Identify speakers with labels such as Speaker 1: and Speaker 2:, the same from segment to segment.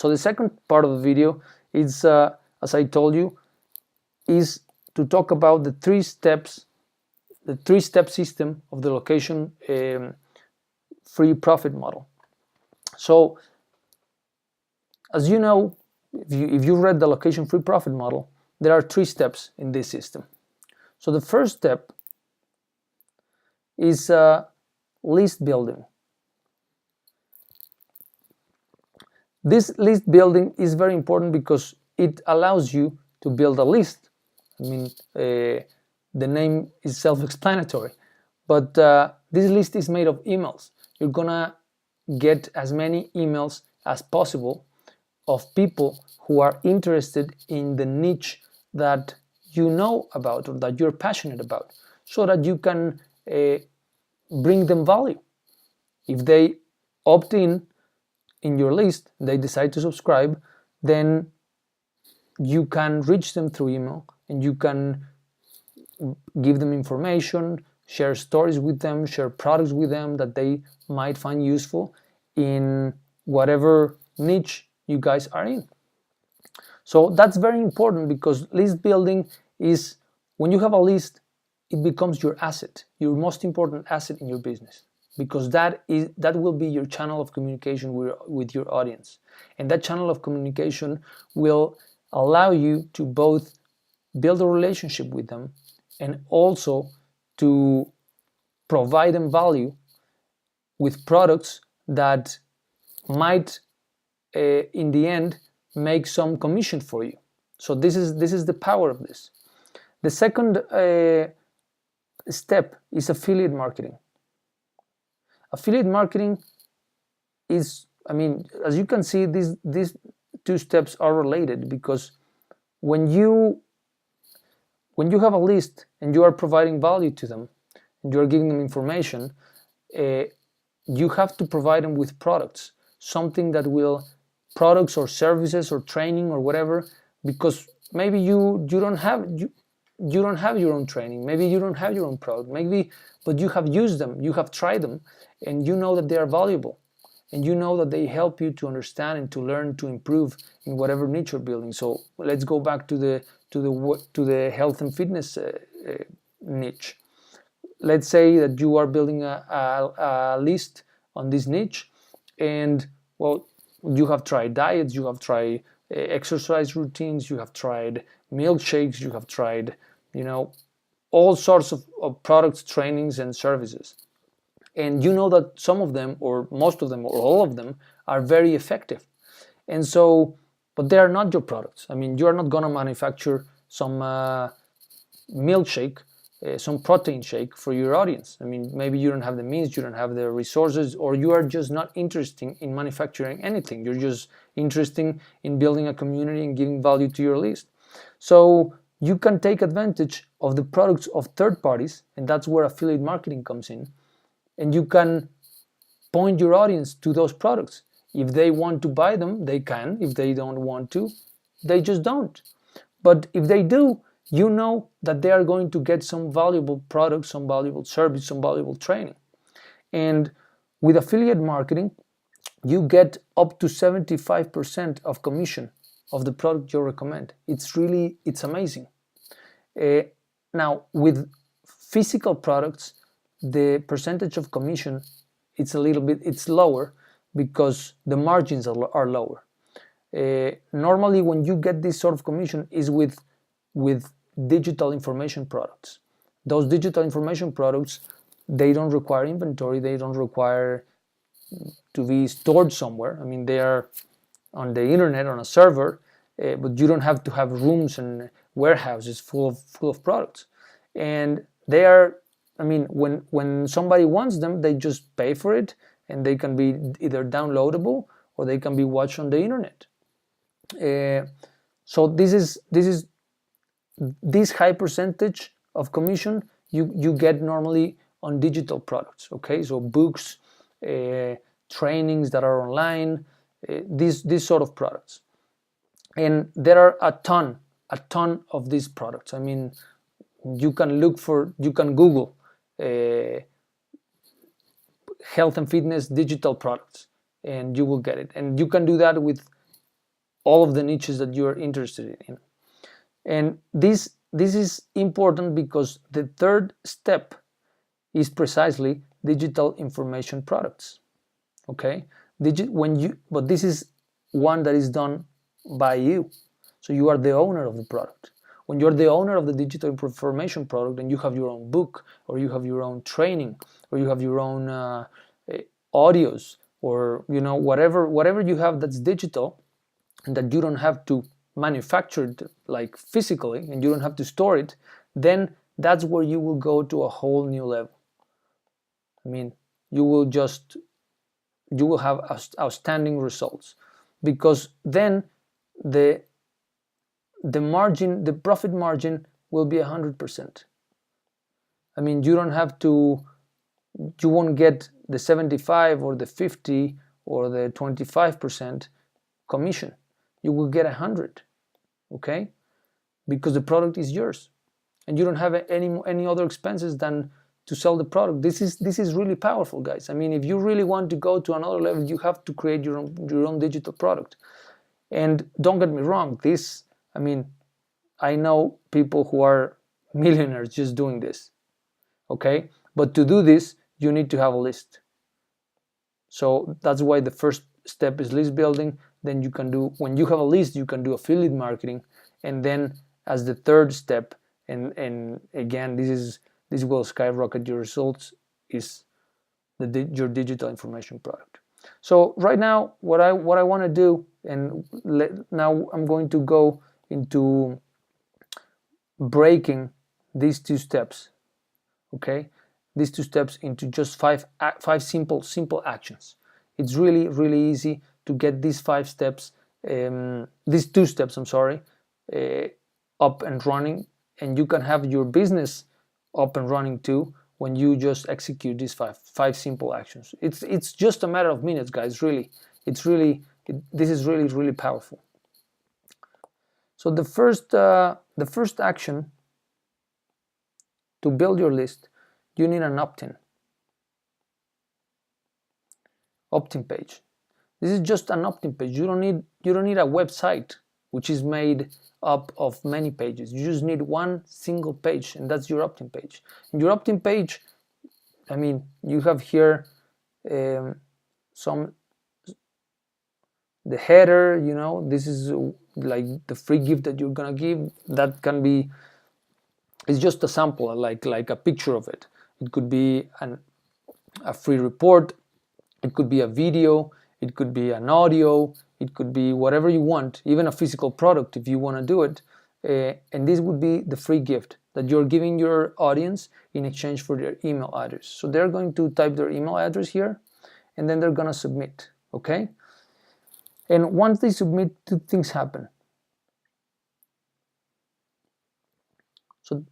Speaker 1: So the second part of the video is, as I told you, is to talk about the three-step system of the location free profit model. So as you know, if you read the location free profit model, there are 3 steps in this system. So the first step is list building. This list building is very important because it allows you to build a list. I mean, the name is self-explanatory, but this list is made of emails. You're gonna get as many emails as possible of people who are interested in the niche that you know about or that you're passionate about, so that you can bring them value. If they opt in your list, they decide to subscribe, then you can reach them through email and you can give them information, share stories with them, share products with them that they might find useful in whatever niche you guys are in. So that's very important, because list building is, when you have a list, it becomes your asset, your most important asset in your business, because that will be your channel of communication with your audience. And that channel of communication will allow you to both build a relationship with them and also to provide them value with products that might in the end make some commission for you. So this is the power of this. The second step is affiliate marketing. Affiliate marketing is, I mean, as you can see, these 2 steps are related, because when you have a list and you are providing value to them and you are giving them information, you have to provide them with products, something that will, products or services or training or whatever, because maybe you don't have your own training, maybe you don't have your own product, but you have used them, you have tried them, and you know that they are valuable, and you know that they help you to understand and to learn, to improve in whatever niche you're building. So let's go back to the health and fitness niche. Let's say that you are building a list on this niche, and well, you have tried diets, you have tried exercise routines, you have tried milkshakes, you have tried, all sorts of products, trainings, and services. And you know that some of them, or most of them, or all of them are very effective. And so, but they are not your products. I mean, you are not gonna manufacture some milkshake, some protein shake for your audience. I mean, maybe you don't have the means, you don't have the resources, or you are just not interested in manufacturing anything. You're just interested in building a community and giving value to your list. So you can take advantage of the products of third parties, and that's where affiliate marketing comes in. And you can point your audience to those products. If they want to buy them, they can. If they don't want to, they just don't. But if they do, you know that they are going to get some valuable product, some valuable service, some valuable training. And with affiliate marketing, you get up to 75% of commission of the product you recommend. It's amazing. Now, with physical products, the percentage of commission, it's lower, because the margins are lower. Normally, when you get this sort of commission is with digital information products. Those digital information products, they don't require inventory, they don't require to be stored somewhere. I mean, they are on the internet, on a server, but you don't have to have rooms and warehouses full of products. And they are, I mean, when somebody wants them, they just pay for it, and they can be either downloadable or they can be watched on the internet. So this high percentage of commission you get normally on digital products. Okay, so books, trainings that are online, these sort of products. And there are a ton of these products. I mean, you can Google health and fitness digital products, and you will get it. And you can do that with all of the niches that you're interested in. And this is important because the third step is precisely digital information products. Okay, but this is one that is done by you, so you are the owner of the product. When you're the owner of the digital information product and you have your own book, or you have your own training, or you have your own audios, or whatever you have that's digital and that you don't have to manufacture it like physically, and you don't have to store it, then that's where you will go to a whole new level. I mean, you will have outstanding results, because then the profit margin will be 100%. I mean, you won't get the 75 or the 50 or the 25% commission. You will get 100, okay? Because the product is yours, and you don't have any other expenses than to sell the product. This is really powerful, guys. I mean, if you really want to go to another level, you have to create your own digital product. And don't get me wrong, I know people who are millionaires just doing this, okay? But to do this, you need to have a list. So that's why the first step is list building. Then when you have a list, you can do affiliate marketing. And then as the third step, and again, this will skyrocket your results, is your digital information product. So right now, what I want to do, and now I'm going to go into breaking these two steps, okay? These two steps into just five simple actions. It's really, really easy to get these 5 steps, these 2 steps, up and running, and you can have your business up and running too when you just execute these five simple actions. It's just a matter of minutes, guys. Really, this is really, really powerful. So the first action to build your list, you need an opt-in page. This is just an opt-in page. You don't need a website which is made up of many pages. You just need one single page, and that's your opt-in page. And your opt-in page, I mean, you have here the header. This is like the free gift that you're gonna give. That can be, it's just a sample, like a picture of it. It could be a free report. It could be a video. It could be an audio. It could be whatever you want, even a physical product if you want to do it. And this would be the free gift that you're giving your audience in exchange for their email address. So they're going to type their email address here, and then they're going to submit, okay? And once they submit, 2 things happen. So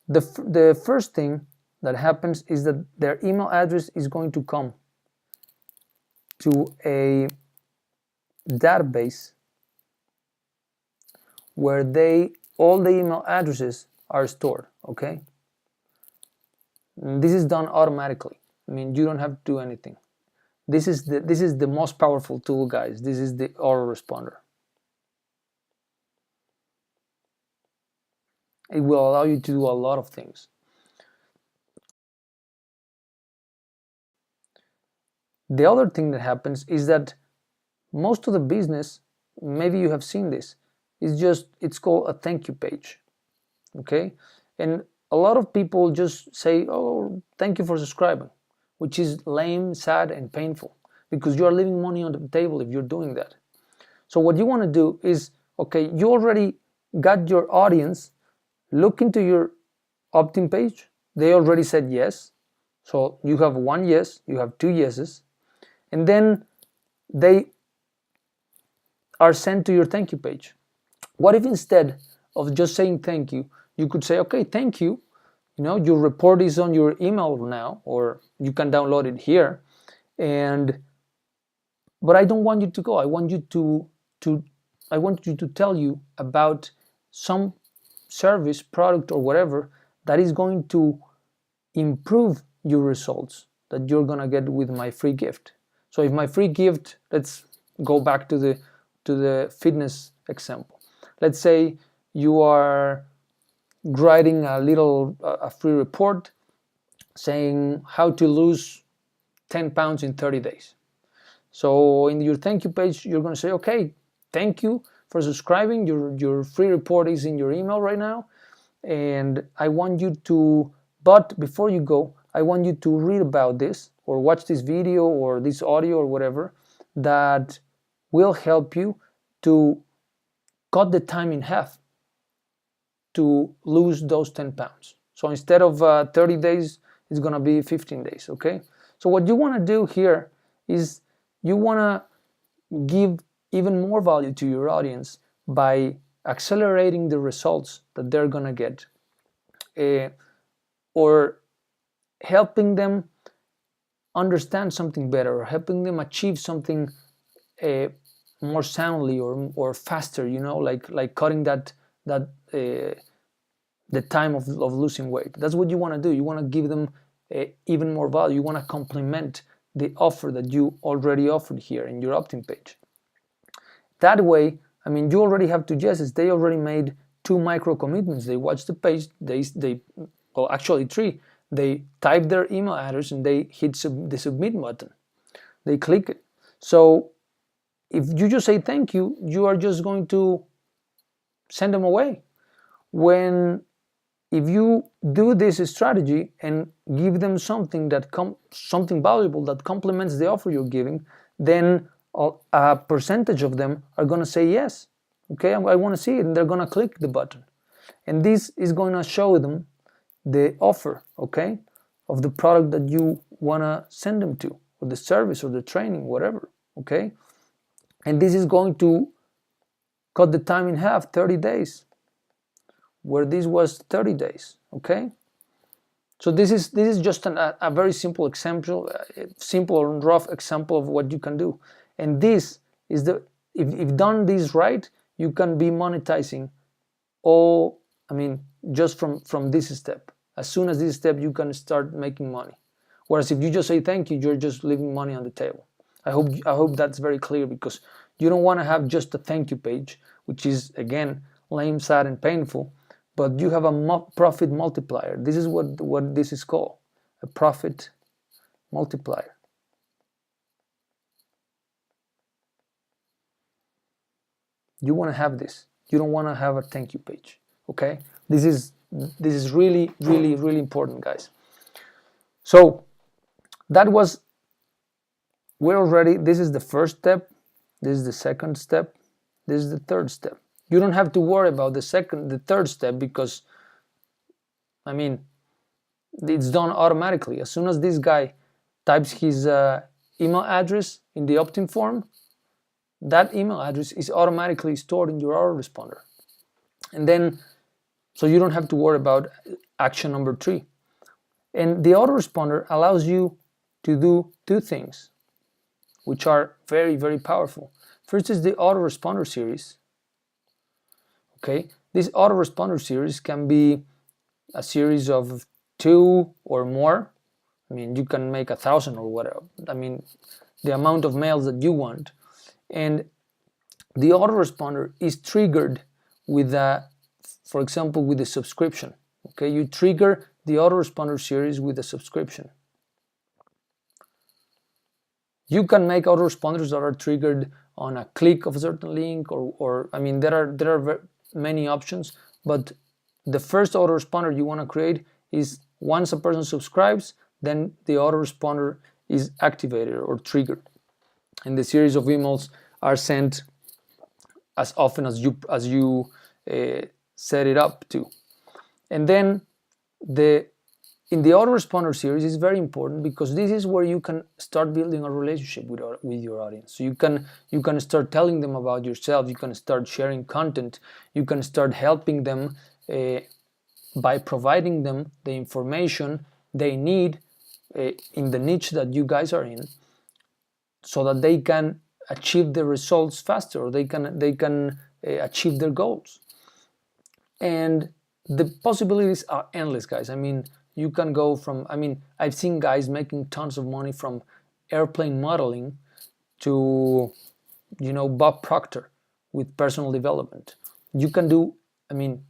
Speaker 1: the first thing that happens is that their email address is going to come to a database where all the email addresses are stored, okay? And this is done automatically. I mean, you don't have to do anything. This is the most powerful tool, guys. This is the Autoresponder. It will allow you to do a lot of things. The other thing that happens is that most of the business, maybe you have seen this, it's called a thank you page, okay? And a lot of people just say, oh, thank you for subscribing, which is lame, sad, and painful, because you're leaving money on the table if you're doing that. So what you want to do is, okay, you already got your audience, look into your opt-in page. They already said yes. So you have 1 yes, you have 2 yeses, and then they are sent to your thank you page. What if instead of just saying thank you, you could say, okay, thank you. Your report is on your email now, or you can download it here. But I don't want you to go. I want you to tell you about some service, product, or whatever that is going to improve your results that you're gonna get with my free gift. So if my free gift, let's go back to to the fitness example. Let's say you are writing a free report saying how to lose 10 pounds in 30 days. So in your thank you page, you're going to say, okay, thank you for subscribing. Your free report is in your email right now. And I want you to, but before you go, I want you to read about this or watch this video or this audio or whatever that will help you to cut the time in half to lose those 10 pounds. So instead of 30 days, it's going to be 15 days, okay? So what you want to do here is you want to give even more value to your audience by accelerating the results that they're going to get, or helping them understand something better, or helping them achieve something more soundly or faster, you know, like cutting the time of losing weight. That's what you want to do. You want to give them even more value. You want to complement the offer that you already offered here in your opt-in page. That way, I mean, you already have 2 yeses. They already made 2 micro commitments. They watched the page. Well, actually 3. They type their email address and they hit the submit button. They click it. So if you just say thank you, you are just going to send them away. If you do this strategy and give them something something valuable that complements the offer you're giving, then a percentage of them are going to say yes. Okay, I want to see it, and they're going to click the button. And this is going to show them the offer, okay, of the product that you want to send them to, or the service or the training, whatever, okay? And this is going to cut the time in half, 30 days, where this was 30 days, okay? So this is just a very simple example, simple and rough example of what you can do. And this is if done this right, you can be monetizing just from this step. As soon as this step, you can start making money. Whereas if you just say thank you, you're just leaving money on the table. I hope that's very clear, because you don't want to have just a thank you page, which is, again, lame, sad, and painful, but you have a profit multiplier. This is what this is called, a profit multiplier. You want to have this. You don't want to have a thank you page, okay? This is really, really, really important, guys. So this is the first step, this is the second step, this is the third step. You don't have to worry about the third step, because, I mean, it's done automatically. As soon as this guy types his email address in the opt-in form, that email address is automatically stored in your autoresponder. And then, so you don't have to worry about action number 3. And the autoresponder allows you to do 2 things, which are very, very powerful. First is the autoresponder series. Okay, this autoresponder series can be a series of 2 or more. I mean, you can make 1,000 or whatever. I mean, the amount of mails that you want. And the autoresponder is triggered with for example, with a subscription. Okay, you trigger the autoresponder series with a subscription. You can make autoresponders that are triggered on a click of a certain link, or I mean, there are many options, but the first autoresponder you want to create is once a person subscribes, then the autoresponder is activated or triggered, and the series of emails are sent as often as you set it up to. And then in the autoresponder series is very important, because this is where you can start building a relationship with your audience. So you can start telling them about yourself, you can start sharing content, you can start helping them by providing them the information they need in the niche that you guys are in, so that they can achieve the results faster, or they can achieve their goals. And the possibilities are endless, guys. I mean, you can go from, I mean, I've seen guys making tons of money from airplane modeling to, you know, Bob Proctor. with personal development. You can do, I mean,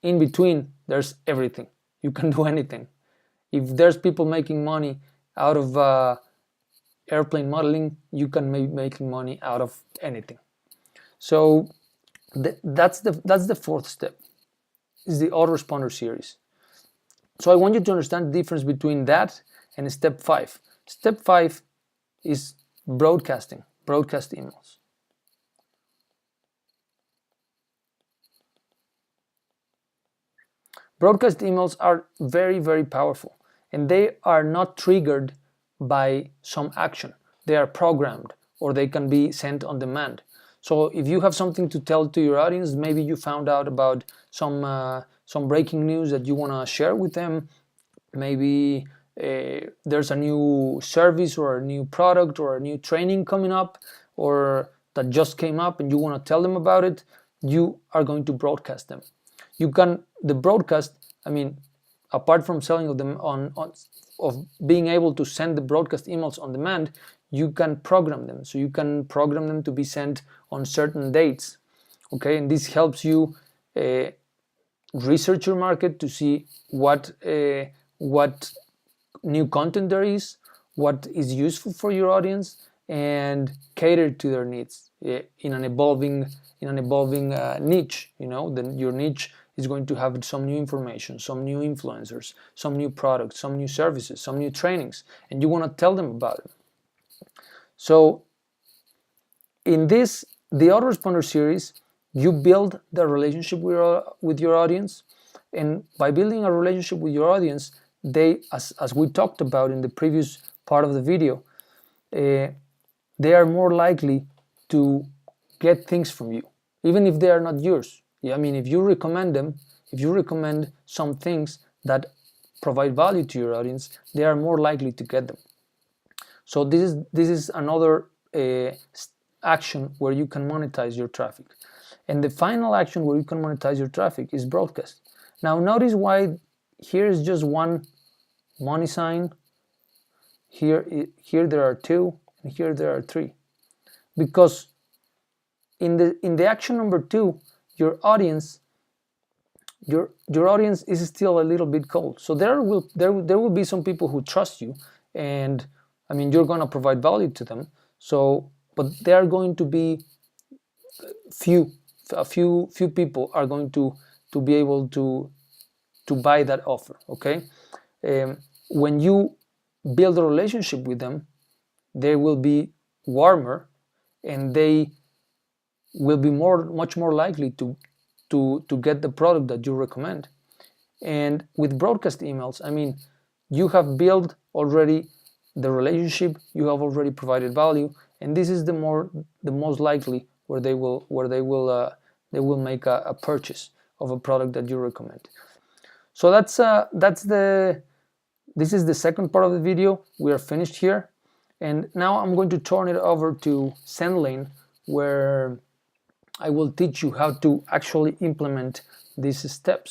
Speaker 1: in between, there's everything. You can do anything. If there's people making money out of airplane modeling, you can be making money out of anything. So that's the fourth step, is the autoresponder series. So I want you to understand the difference between that and step 5. Step 5 is broadcast emails. Broadcast emails are very, very powerful, and they are not triggered by some action. They are programmed, or they can be sent on demand. So if you have something to tell to your audience, maybe you found out about some breaking news that you want to share with them. Maybe there's a new service or a new product or a new training coming up, or that just came up, and you want to tell them about it. You are going to broadcast them. The broadcast, I mean, apart from selling them of being able to send the broadcast emails on demand, you can program them. So you can program them to be sent on certain dates. Okay, and this helps you research your market to see what new content there is, what is useful for your audience, and cater to their needs in an evolving niche. Then your niche is going to have some new information, some new influencers, some new products, some new services, some new trainings, and you want to tell them about it. So in the autoresponder series, you build the relationship with your audience, and by building a relationship with your audience, they, as we talked about in the previous part of the video, they are more likely to get things from you, even if they are not yours. I mean, if you recommend some things that provide value to your audience, they are more likely to get them. So this is another action where you can monetize your traffic. And the final action where you can monetize your traffic is broadcast. Now notice why here is just one money sign. Here there are 2, and here there are 3. Because in the action number 2, your audience is still a little bit cold. So there will be some people who trust you, and I mean, you're going to provide value to them. So, but there are going to be a few people are going to be able to buy that offer. Okay, when you build a relationship with them, they will be warmer, and they will be much more likely to get the product that you recommend. And with broadcast emails, I mean, you have built already the relationship, you have already provided value, and this is the most likely where they will make a purchase of a product that you recommend. So this is the second part of the video. We are finished here, and now I'm going to turn it over to Sendlane, where I will teach you how to actually implement these steps.